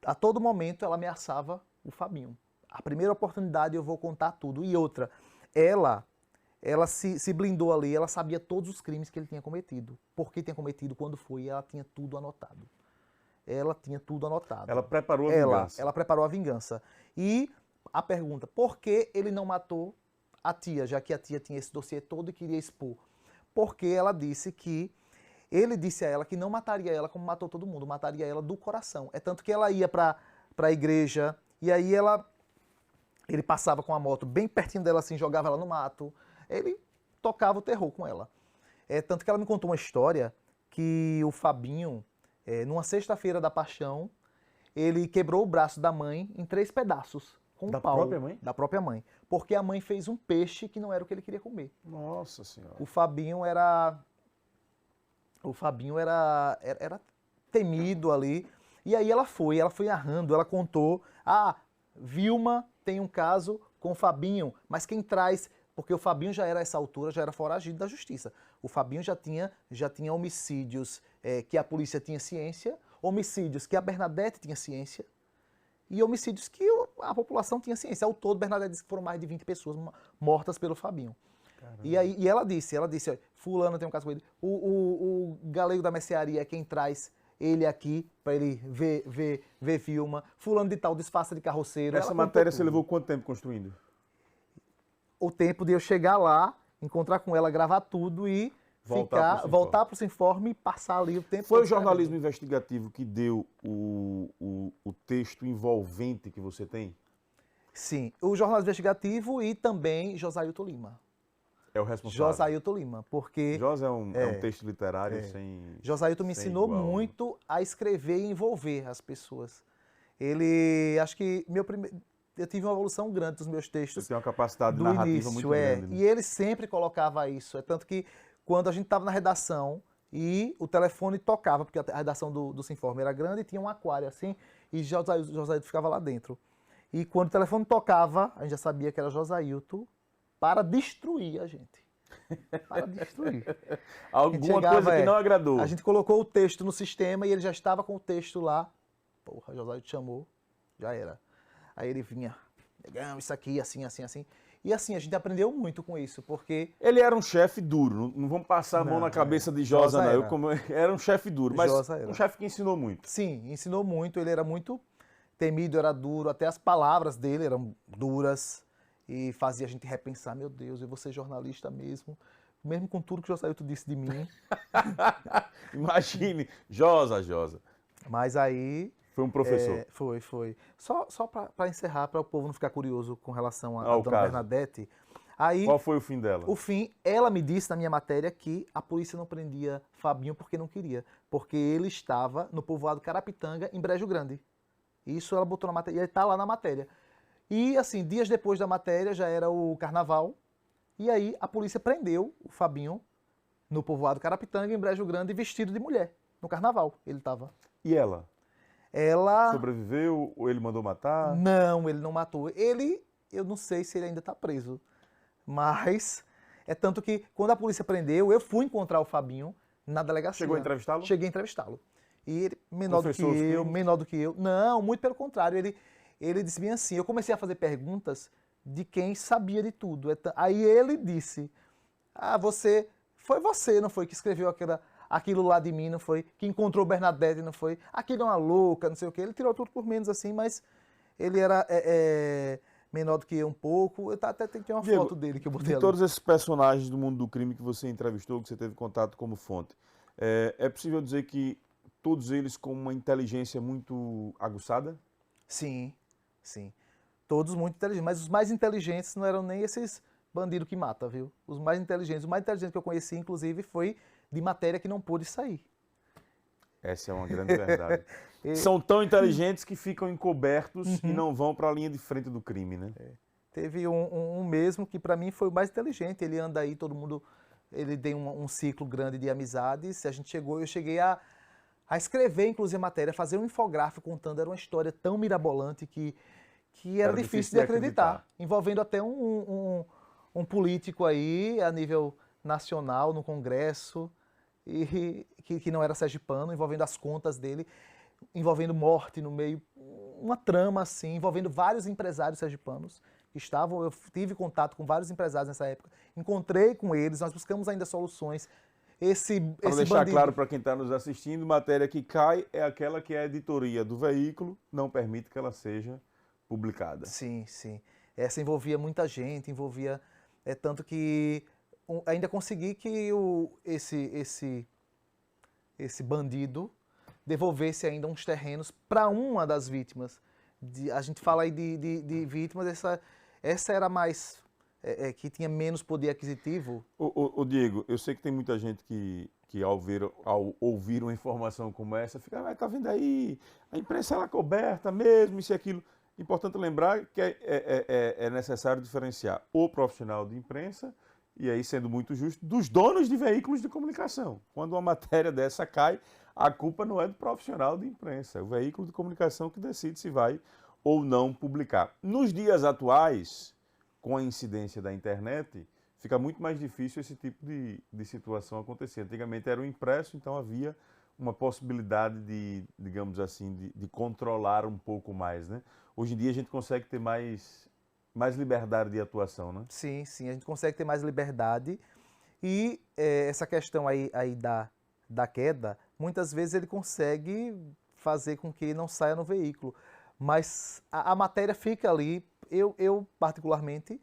a todo momento, ela ameaçava o Fabinho. A primeira oportunidade eu vou contar tudo. E outra, ela se blindou ali, ela sabia todos os crimes que ele tinha cometido. Por que tinha cometido, quando foi, ela tinha tudo anotado. Ela tinha tudo anotado. Ela preparou a vingança. Ela preparou a vingança. E a pergunta, por que ele não matou a tia, já que a tia tinha esse dossiê todo e queria expor? Porque ela disse que ele disse a ela que não mataria ela como matou todo mundo, mataria ela do coração. É tanto que ela ia para a igreja e aí ele passava com a moto bem pertinho dela assim, jogava ela no mato. Ele tocava o terror com ela. É tanto que ela me contou uma história que o Fabinho, numa sexta-feira da Paixão, ele quebrou o braço da mãe em 3 pedaços. Com um pau. Da própria mãe? Da própria mãe. Porque a mãe fez um peixe que não era o que ele queria comer. Nossa Senhora. O Fabinho era temido ali. E aí ela foi narrando, ela contou, Vilma tem um caso com o Fabinho, mas quem traz, porque o Fabinho já era, a essa altura, já era foragido da justiça. O Fabinho já tinha homicídios que a polícia tinha ciência, homicídios que a Bernadette tinha ciência, e homicídios que a população tinha ciência. Ao todo, Bernadette disse que foram mais de 20 pessoas mortas pelo Fabinho. E ela disse, fulano tem um caso com ele, o galego da mercearia é quem traz ele aqui para ele ver Vilma, fulano de tal disfarça de carroceiro. Essa matéria você levou quanto tempo construindo? O tempo de eu chegar lá, encontrar com ela, gravar tudo e voltar para o Se Informe e passar ali o tempo. Foi o jornalismo investigativo que deu o texto envolvente que você tem? Sim, o jornalismo investigativo e também Josailton Lima. É o responsável. Josailton Lima, porque... José é um texto literário sem... Josailton me ensinou muito a escrever e envolver as pessoas. Ele, acho que eu tive uma evolução grande dos meus textos. Você tem uma capacidade narrativa muito grande. Né? E ele sempre colocava isso. É tanto que quando a gente estava na redação e o telefone tocava, porque a redação do Se Informe era grande e tinha um aquário assim, e Josailton ficava lá dentro. E quando o telefone tocava, a gente já sabia que era Josailton, para destruir a gente. Para destruir. Alguma coisa que não agradou. A gente colocou o texto no sistema e ele já estava com o texto lá. Porra, Josailton chamou, já era. Aí ele vinha, negão, isso aqui, assim, assim, assim. E assim, a gente aprendeu muito com isso, porque... Ele era um chefe duro, não vamos passar a mão na cabeça de Josa, não. Era um chefe duro, mas um chefe que ensinou muito. Sim, ensinou muito, ele era muito temido, era duro, até as palavras dele eram duras. E fazia a gente repensar, meu Deus, eu vou ser jornalista mesmo com tudo que o Josailton disse de mim. Imagine, Josa. Mas aí... Foi um professor. Foi. Só para encerrar, para o povo não ficar curioso com relação à dona Bernadette, Aí, Qual foi o fim dela? o fim, ela me disse na minha matéria que a polícia não prendia Fabinho porque não queria, porque ele estava no povoado Carapitanga, em Brejo Grande. Isso ela botou na matéria, e ele tá lá na matéria. E assim, dias depois da matéria, já era o carnaval, e aí a polícia prendeu o Fabinho no povoado Carapitanga, em Brejo Grande, vestido de mulher, no carnaval ele estava. E ela? Ela... Sobreviveu ou ele mandou matar? Não, ele não matou. Ele, eu não sei se ele ainda está preso, mas é tanto que quando a polícia prendeu, eu fui encontrar o Fabinho na delegacia. Chegou a entrevistá-lo? Cheguei a entrevistá-lo. E ele, menor do que Confessou os eu, crimes? menor do que eu. Não, muito pelo contrário. Ele disse bem assim, eu comecei a fazer perguntas de quem sabia de tudo. Aí ele disse, foi você, não foi, que escreveu aquilo lá de mim, não foi? Que encontrou Bernadette, não foi? Aquilo é uma louca, não sei o quê. Ele tirou tudo por menos assim, mas ele era menor do que eu um pouco. Até tem uma Diego, foto dele que eu botei de ali. todos esses personagens do mundo do crime que você entrevistou, que você teve contato como fonte, é possível dizer que todos eles com uma inteligência muito aguçada? Sim, sim. Todos muito inteligentes, mas os mais inteligentes não eram nem esses bandidos que matam, viu? Os mais inteligentes. O mais inteligente que eu conheci, inclusive, foi de matéria que não pôde sair. Essa é uma grande verdade. São tão inteligentes que ficam encobertos e não vão para a linha de frente do crime, né? Teve um mesmo que para mim foi o mais inteligente. Ele anda aí, todo mundo... Ele tem um ciclo grande de amizades. Eu cheguei a escrever, inclusive, a matéria, fazer um infográfico contando. Era uma história tão mirabolante que era difícil de acreditar. Envolvendo até um político aí, a nível nacional, no Congresso, e que não era sergipano, envolvendo as contas dele, envolvendo morte no meio, uma trama assim, envolvendo vários empresários sergipanos que estavam. Eu tive contato com vários empresários nessa época, encontrei com eles, nós buscamos ainda soluções. Para deixar claro para quem está nos assistindo, matéria que cai é aquela que a editoria do veículo não permite que ela seja publicada. Sim, sim. Essa envolvia muita gente, envolvia... tanto que ainda consegui que esse bandido devolvesse ainda uns terrenos para uma das vítimas. A gente fala aí de vítimas, essa era mais... que tinha menos poder aquisitivo. Ô Diego, eu sei que tem muita gente que ao ouvir uma informação como essa, fica, tá vendo aí, a imprensa ela é coberta mesmo, isso e aquilo. Importante lembrar que é necessário diferenciar o profissional de imprensa, e aí sendo muito justo, dos donos de veículos de comunicação. Quando uma matéria dessa cai, a culpa não é do profissional de imprensa, é o veículo de comunicação que decide se vai ou não publicar. Nos dias atuais, com a incidência da internet, fica muito mais difícil esse tipo de situação acontecer. Antigamente era o impresso, então havia uma possibilidade de, digamos assim, de controlar um pouco mais, né? Hoje em dia a gente consegue ter mais liberdade de atuação, né? Sim, sim, a gente consegue ter mais liberdade. E essa questão aí da queda, muitas vezes ele consegue fazer com que não saia no veículo. Mas a matéria fica ali. Eu, particularmente,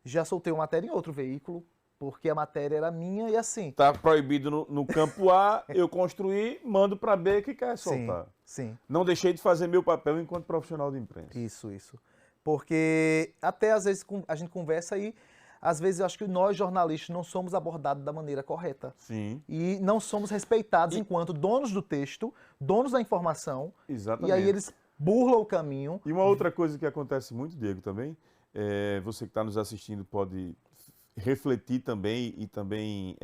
já soltei uma matéria em outro veículo, porque a matéria era minha e assim... Está proibido no campo A, eu construí, mando para B que quer soltar. Sim. Não deixei de fazer meu papel enquanto profissional de imprensa. Isso. Porque até às vezes a gente conversa e às vezes eu acho que nós jornalistas não somos abordados da maneira correta. Sim. E não somos respeitados enquanto donos do texto, donos da informação. Exatamente. E aí eles burlam o caminho. E uma outra coisa que acontece muito, Diego, também, você que está nos assistindo pode refletir também e também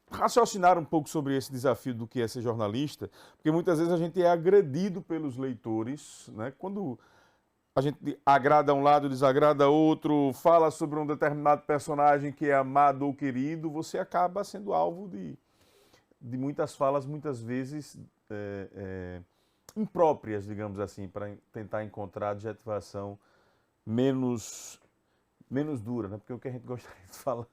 raciocinar um pouco sobre esse desafio do que é ser jornalista, porque muitas vezes a gente é agredido pelos leitores, né? Quando a gente agrada a um lado, desagrada a outro, fala sobre um determinado personagem que é amado ou querido, você acaba sendo alvo de muitas falas, muitas vezes impróprias, digamos assim, para tentar encontrar adjetivação menos dura, né? Porque o que a gente gostaria de falar...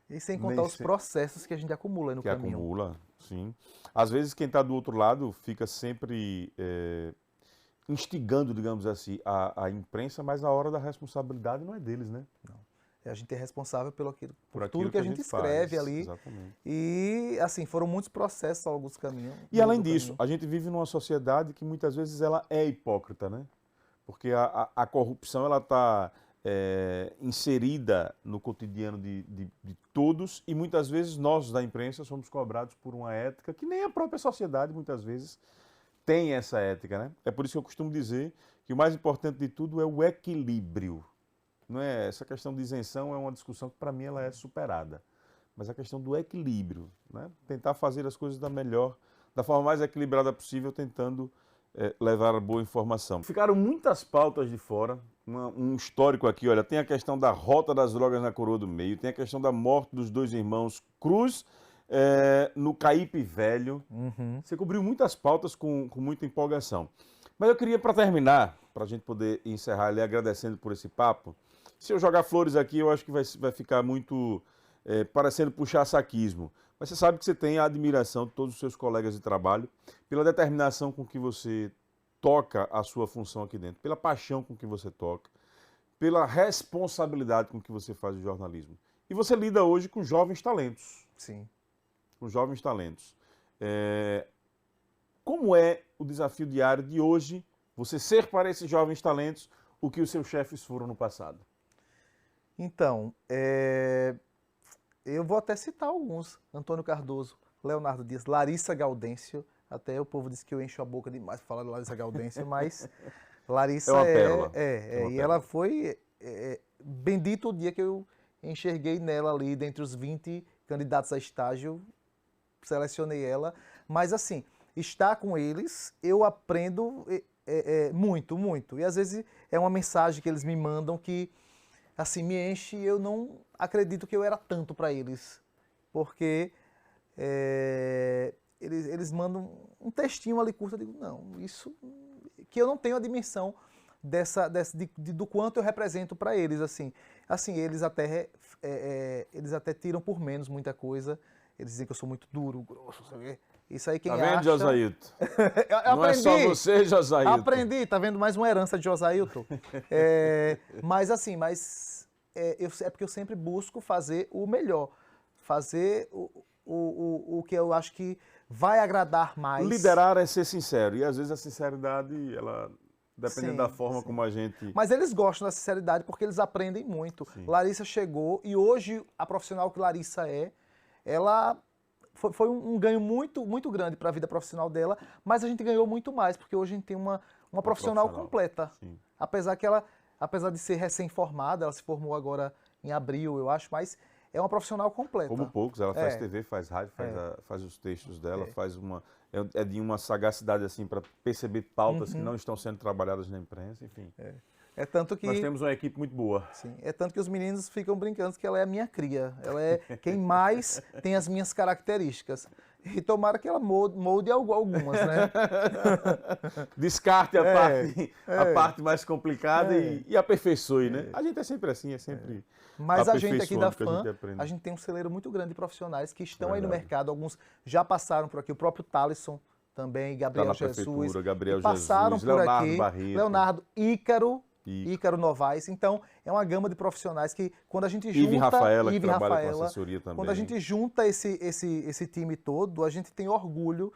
E sem contar os processos que a gente acumula no caminho. Que acumula, sim. Às vezes quem está do outro lado fica sempre instigando, digamos assim, a imprensa, mas a hora da responsabilidade não é deles, né? Não. A gente é responsável por aquilo tudo que a gente escreve faz, ali. Exatamente. E, assim, foram muitos processos ao longo do caminho. E além disso, a gente vive numa sociedade que muitas vezes ela é hipócrita, né? Porque a corrupção, ela está inserida no cotidiano de todos, e muitas vezes nós da imprensa somos cobrados por uma ética que nem a própria sociedade muitas vezes tem essa ética, né? É por isso que eu costumo dizer que o mais importante de tudo é o equilíbrio. Não é essa questão de isenção, é uma discussão que para mim ela é superada, mas a questão do equilíbrio, né? Tentar fazer as coisas da forma mais equilibrada possível, tentando levar a boa informação. Ficaram muitas pautas de fora, um histórico aqui, olha, tem a questão da rota das drogas na Coroa do Meio, tem a questão da morte dos dois irmãos Cruz no Caípe Velho. Você cobriu muitas pautas com muita empolgação. Mas eu queria, para terminar, para a gente poder encerrar ali agradecendo por esse papo, se eu jogar flores aqui, eu acho que vai ficar muito parecendo puxar saquismo. Mas você sabe que você tem a admiração de todos os seus colegas de trabalho pela determinação com que você toca a sua função aqui dentro, pela paixão com que você toca, pela responsabilidade com que você faz o jornalismo. E você lida hoje com jovens talentos. Sim. Com jovens talentos. Como é o desafio diário de hoje você ser para esses jovens talentos o que os seus chefes foram no passado? Então, eu vou até citar alguns. Antônio Cardoso, Leonardo Dias, Larissa Gaudêncio. Até o povo disse que eu encho a boca demais para falar de Larissa Gaudêncio, mas Larissa é uma pérola. E ela foi... bendito o dia que eu enxerguei nela ali, dentre os 20 candidatos a estágio, selecionei ela. Mas assim, estar com eles, eu aprendo muito, muito. E às vezes é uma mensagem que eles me mandam que assim, me enche, e eu não acredito que eu era tanto para eles, porque eles mandam um textinho ali curto, eu digo, não, isso, que eu não tenho a dimensão do quanto eu represento para eles, assim, eles até tiram por menos muita coisa, eles dizem que eu sou muito duro, grosso, sabe? Isso aí quem acha... Tá vendo, Josailton? Eu não é só você, Josailton. Aprendi, tá vendo mais uma herança de Josailton. Mas assim, é porque eu sempre busco fazer o melhor, fazer o que eu acho que vai agradar mais. Liderar é ser sincero, e às vezes a sinceridade, ela, dependendo da forma como a gente... Mas eles gostam da sinceridade porque eles aprendem muito. Sim. Larissa chegou e hoje a profissional que Larissa ela... Foi um ganho muito, muito grande para a vida profissional dela, mas a gente ganhou muito mais, porque hoje a gente tem uma profissional completa. Sim. Apesar de ser recém-formada, ela se formou agora em abril, eu acho, mas é uma profissional completa. Como poucos, ela faz TV, faz rádio, faz os textos dela, faz é de uma sagacidade assim para perceber pautas que não estão sendo trabalhadas na imprensa, enfim. É tanto que... Nós temos uma equipe muito boa. Sim, é tanto que os meninos ficam brincando que ela é a minha cria. Ela é quem mais tem as minhas características. E tomara que ela molde algumas, né? Descarte a parte mais complicada e aperfeiçoe, né? A gente é sempre assim, é sempre Mas a gente aqui da FAM, a gente tem um celeiro muito grande de profissionais que estão aí no mercado. Alguns já passaram por aqui. O próprio Thalisson também, Gabriel Jesus. Gabriel passaram Jesus, por Leonardo aqui. Barreto. Leonardo, Ícaro Novaes. Então, é uma gama de profissionais que, quando a gente junta... Ive Rafaela, que trabalha com assessoria também. Quando a gente junta esse time todo, a gente tem orgulho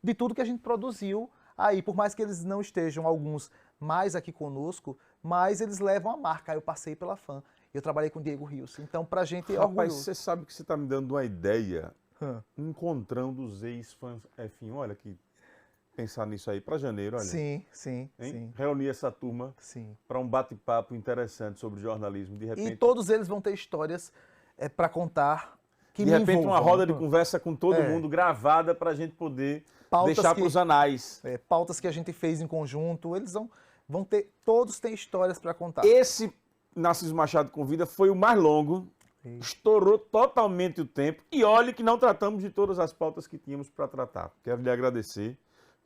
de tudo que a gente produziu aí. Por mais que eles não estejam, alguns, mais aqui conosco, mas eles levam a marca. Eu passei pela FAM. Eu trabalhei com o Diego Rios. Então, pra gente é orgulhoso. Rapaz, você sabe que você está me dando uma ideia, encontrando os ex-fãs F1. Olha que... Pensar nisso aí para janeiro, olha. Sim. Reunir essa turma para um bate-papo interessante sobre jornalismo. De repente, e todos eles vão ter histórias para contar que de me repente, envolvam. uma roda de conversa com todo mundo gravada para a gente poder deixar para os anais. Pautas que a gente fez em conjunto, eles vão ter, todos têm histórias para contar. Esse Narciso Machado Convida foi o mais longo, estourou totalmente o tempo e olhe que não tratamos de todas as pautas que tínhamos para tratar. Quero lhe agradecer.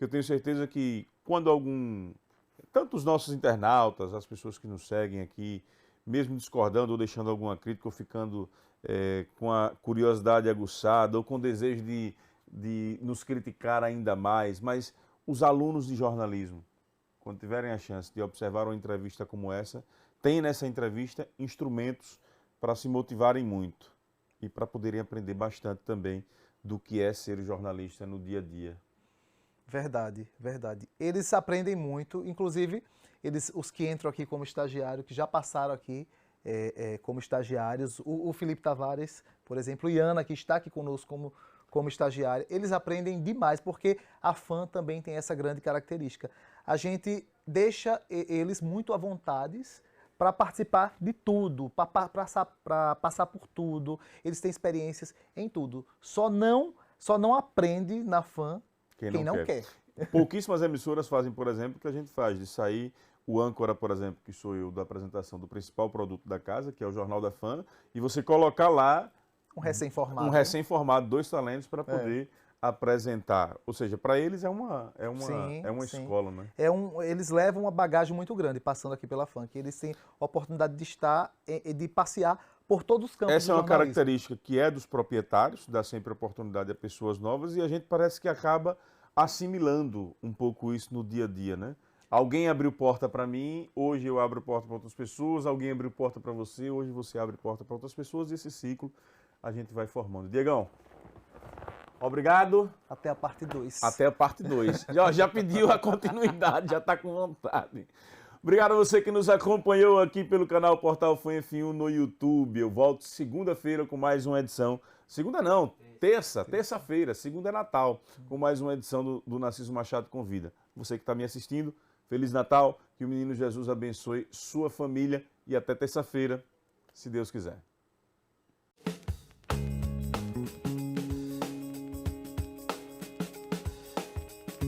Eu tenho certeza que quando tanto os nossos internautas, as pessoas que nos seguem aqui, mesmo discordando ou deixando alguma crítica ou ficando com a curiosidade aguçada ou com o desejo de nos criticar ainda mais, mas os alunos de jornalismo, quando tiverem a chance de observar uma entrevista como essa, tem nessa entrevista instrumentos para se motivarem muito e para poderem aprender bastante também do que é ser jornalista no dia a dia. Verdade. Eles aprendem muito, inclusive os que entram aqui como estagiário, que já passaram aqui como estagiários, o Felipe Tavares, por exemplo, e Ana, que está aqui conosco como estagiária, eles aprendem demais, porque a FAM também tem essa grande característica. A gente deixa eles muito à vontade para participar de tudo, para passar por tudo. Eles têm experiências em tudo. Só não aprende na FAM quem não quer. Pouquíssimas emissoras fazem, por exemplo, o que a gente faz, de sair o âncora, por exemplo, que sou eu, da apresentação do principal produto da casa, que é o Jornal da FAM, e você colocar lá um recém-formado. Um recém-formado, 2 talentos para poder apresentar. Ou seja, para eles é uma sim. escola, né? Eles levam uma bagagem muito grande passando aqui pela FAM, que eles têm a oportunidade de estar e de passear por todos os campos Essa do é uma jornalismo. característica que é dos proprietários, dá sempre oportunidade a pessoas novas, e a gente parece que acaba assimilando um pouco isso no dia a dia, né? Alguém abriu porta para mim, hoje eu abro porta para outras pessoas, alguém abriu porta para você, hoje você abre porta para outras pessoas, e esse ciclo a gente vai formando. Diegão, obrigado. Até a parte 2. Até a parte 2. Já pediu a continuidade, já está com vontade. Obrigado a você que nos acompanhou aqui pelo canal Portal FAM F1 no YouTube. Eu volto segunda-feira com mais uma edição. Segunda não, terça-feira, segunda é Natal, com mais uma edição do Narciso Machado Convida. Você que está me assistindo, Feliz Natal, que o Menino Jesus abençoe sua família e até terça-feira, se Deus quiser.